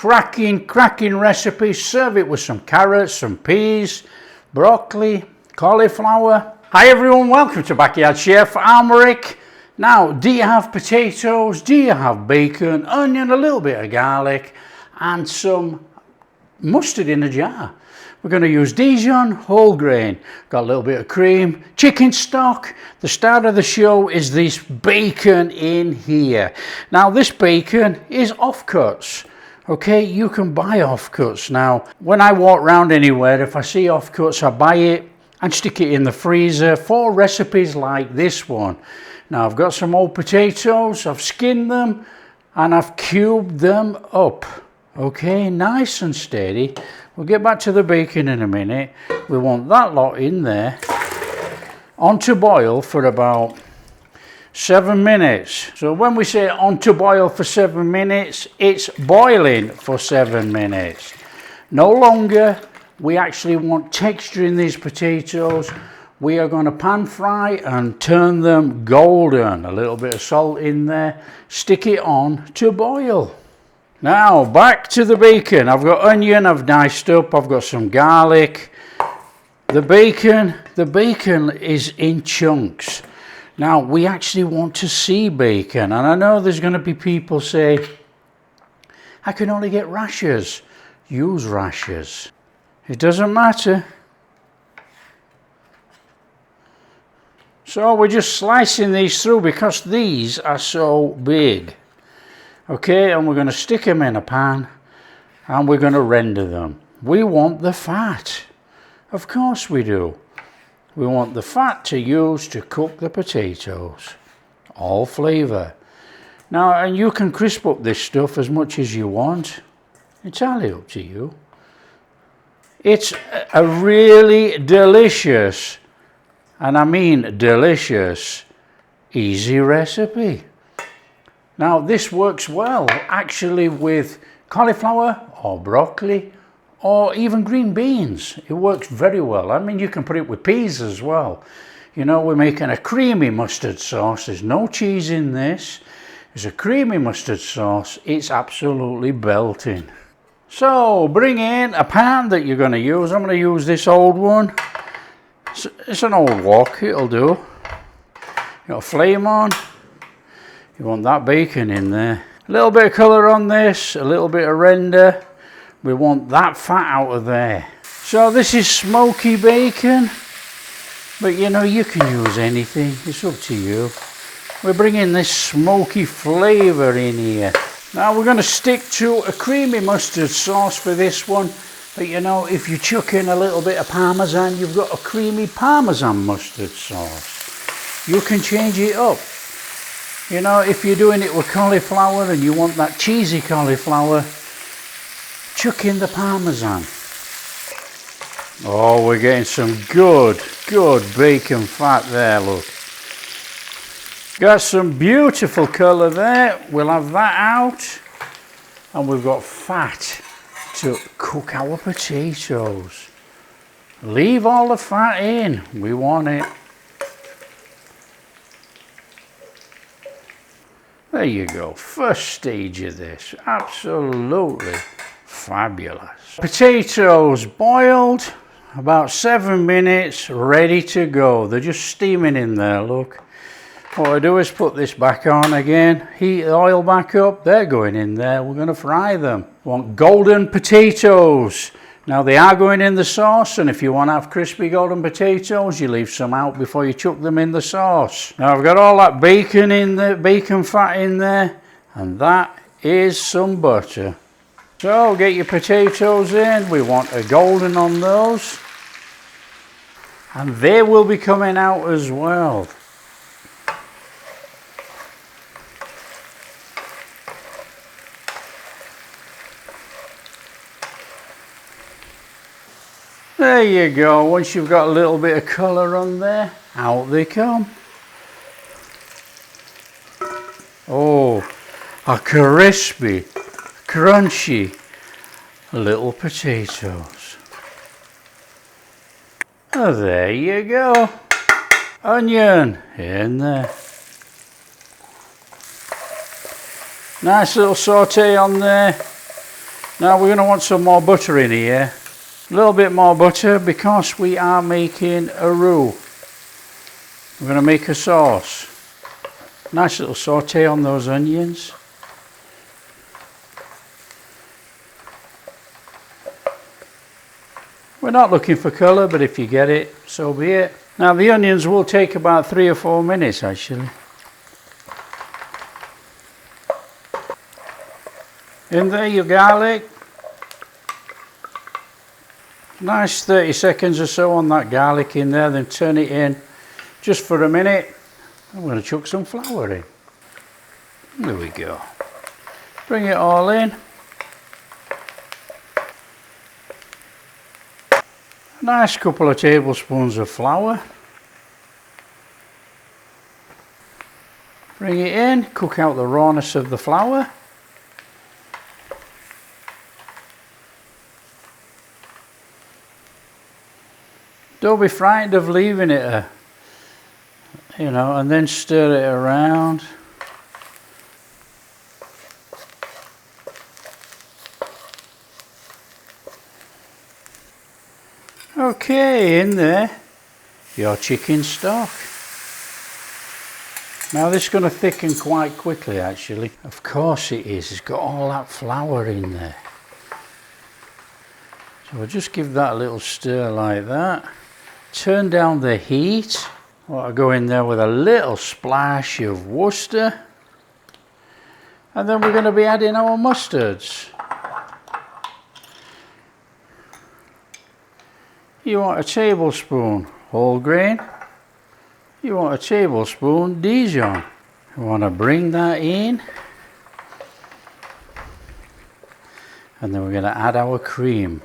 cracking recipe. Serve it with some carrots, some peas, broccoli, cauliflower. Hi everyone, welcome to Backyard Chef. I'm Rick. Now, do you have potatoes? Do you have bacon, onion, a little bit of garlic, and some mustard in a jar? We're going to use Dijon whole grain. Got a little bit of cream, chicken stock. The start of the show is this bacon in here. Now this bacon is offcuts. Okay, you can buy offcuts. Now, when I walk around anywhere, if I see offcuts, I buy it and stick it in the freezer for recipes like this one. Now I've got some old potatoes, I've skinned them and I've cubed them up. Okay, nice and steady. We'll get back to the bacon in a minute. We want that lot in there on to boil for about 7 minutes. So when we say on to boil for 7 minutes, it's boiling for 7 minutes. No longer. We actually want texture in these potatoes. We are going to pan fry and turn them golden. A little bit of salt in there. Stick it on to boil. Now back to the bacon. I've got onion I've diced up. I've got some garlic. The bacon is in chunks. Now we actually want to see bacon, and I know there's going to be people say, I can only get rashers. Use rashers. It doesn't matter. So we're just slicing these through because these are so big. Okay, and we're going to stick them in a pan and we're going to render them. We want the fat. Of course we do. We want the fat to use to cook the potatoes. All flavour. Now, and you can crisp up this stuff as much as you want. Entirely up to you. It's a really delicious, and I mean delicious, easy recipe. Now this works well actually with cauliflower or broccoli or even green beans. It works very well. I mean, you can put it with peas as well. You know, we're making a creamy mustard sauce. There's no cheese in this. It's a creamy mustard sauce. It's absolutely belting. So bring in a pan that you're going to use. I'm going to use this old one. It's an old wok, it'll do. You got a flame on. You want that bacon in there. A little bit of colour on this, a little bit of render. We want that fat out of there. So this is smoky bacon, but you know, you can use anything. It's up to you. We're bringing this smoky flavour in here. Now we're going to stick to a creamy mustard sauce for this one. But you know, if you chuck in a little bit of parmesan, you've got a creamy parmesan mustard sauce. You can change it up. You know, if you're doing it with cauliflower and you want that cheesy cauliflower, chuck in the parmesan. Oh, we're getting some good bacon fat there, look. Got some beautiful colour there. We'll have that out. And we've got fat to cook our potatoes. Leave all the fat in. We want it. There you go, first stage of this, absolutely fabulous. Potatoes boiled, about 7 minutes, ready to go. They're just steaming in there, look. What I do is put this back on again, heat the oil back up, they're going in there, we're going to fry them. We want golden potatoes. Now they are going in the sauce, and if you want to have crispy golden potatoes, you leave some out before you chuck them in the sauce. Now I've got all that bacon in there, bacon fat in there, and that is some butter. So get your potatoes in, we want a golden on those, and they will be coming out as well. There you go, once you've got a little bit of colour on there, out they come. Oh, a crispy, crunchy little potatoes. Oh, there you go. Onion in there. Nice little saute on there. Now we're going to want some more butter in here. A little bit more butter because we are making a roux. We're going to make a sauce. Nice little saute on those onions. We're not looking for colour, but if you get it, so be it. Now the onions will take about 3 or 4 minutes actually. In there your garlic. Nice 30 seconds or so on that garlic in there, then turn it in just for a minute. I'm going to chuck some flour in. There we go. Bring it all in. A nice couple of tablespoons of flour. Bring it in, cook out the rawness of the flour. Don't be frightened of leaving it, and then stir it around. Okay, in there, your chicken stock. Now this is going to thicken quite quickly actually. Of course it is, it's got all that flour in there. So we'll just give that a little stir like that. Turn down the heat. I'll go in there with a little splash of Worcester. And then we're going to be adding our mustards. You want a tablespoon whole grain. You want a tablespoon Dijon. You want to bring that in. And then we're going to add our cream.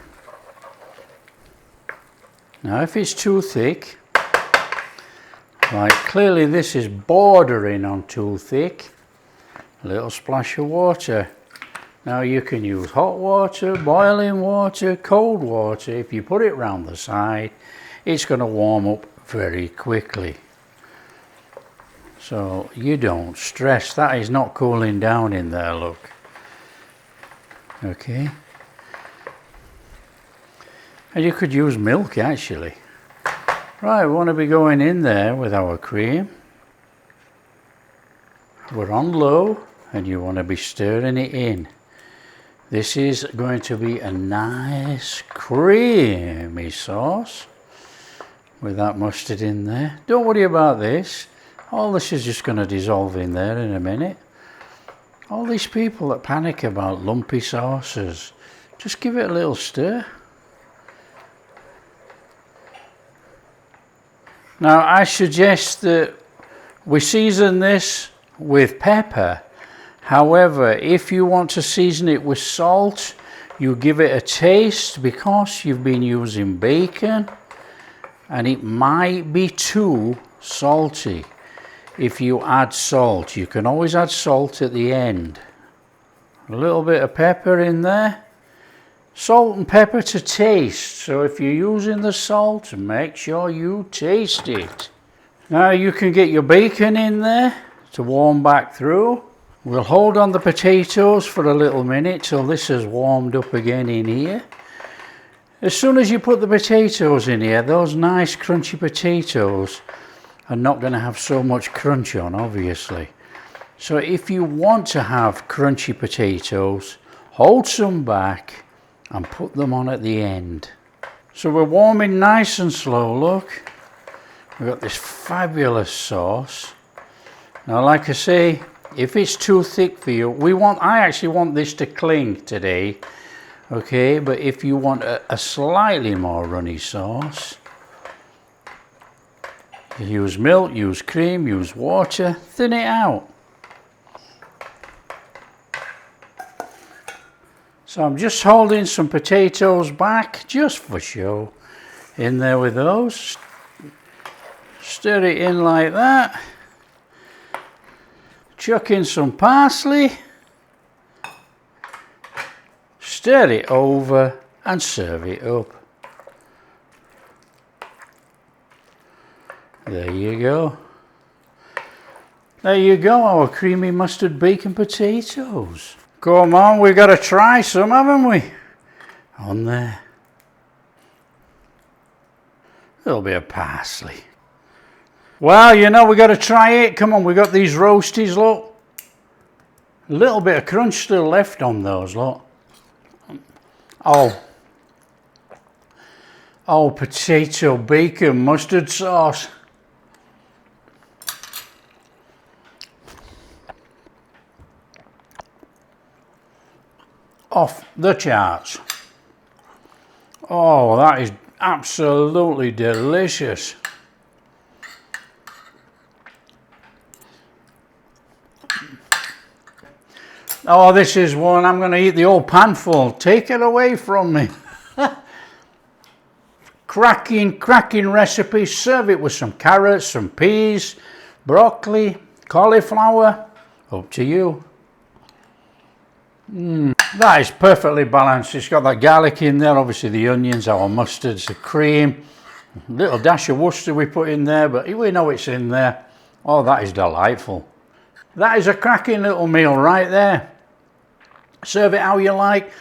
Now if it's too thick, like clearly this is bordering on too thick, a little splash of water. Now you can use hot water, boiling water, cold water. If you put it round the side, it's going to warm up very quickly. So you don't stress, that is not cooling down in there, look. Okay. And you could use milk actually. Right, we want to be going in there with our cream. We're on low and you want to be stirring it in. This is going to be a nice creamy sauce with that mustard in there. Don't worry about this. All this is just going to dissolve in there in a minute. All these people that panic about lumpy sauces, just give it a little stir. Now I suggest that we season this with pepper. However, if you want to season it with salt, you give it a taste because you've been using bacon and it might be too salty. If you add salt, you can always add salt at the end. A little bit of pepper in there. Salt and pepper to taste, so if you're using the salt, make sure you taste it. Now you can get your bacon in there to warm back through. We'll hold on the potatoes for a little minute till this has warmed up again in here. As soon as you put the potatoes in here, those nice crunchy potatoes are not going to have so much crunch on, obviously. So if you want to have crunchy potatoes, hold some back and put them on at the end. So we're warming nice and slow, look. We've got this fabulous sauce. Now like I say, if it's too thick for you, I actually want this to cling today, okay? But if you want a slightly more runny sauce, you use milk, use cream, use water, thin it out. So I'm just holding some potatoes back, just for show, in there with those. Stir it in like that. Chuck in some parsley. Stir it over and serve it up. There you go. There you go, our creamy mustard bacon potatoes. Come on, we've got to try some, haven't we? On there. A little bit of parsley. Well, you know, we've got to try it. Come on, we've got these roasties, look. A little bit of crunch still left on those, look. Oh, potato, bacon, mustard sauce. Off the charts. Oh, that is absolutely delicious. Oh, this is one I'm going to eat the whole pan full. Take it away from me. Cracking recipe. Serve it with some carrots, some peas, broccoli, cauliflower. Up to you. That is perfectly balanced. It's got that garlic in there, obviously the onions, our mustards, the cream, a little dash of Worcester we put in there, but we know it's in there. Oh, that is delightful. That is a cracking little meal right there. Serve it how you like.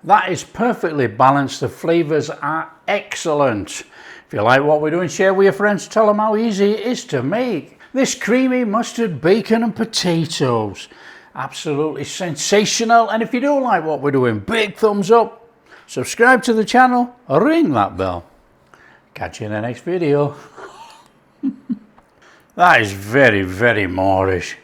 That is perfectly balanced. The flavours are excellent. If you like what we're doing, share with your friends. Tell them how easy it is to make. This creamy mustard, bacon and potatoes. Absolutely sensational. And if you do like what we're doing, big thumbs up. Subscribe to the channel. Ring that bell. Catch you in the next video. That is very, very Moorish.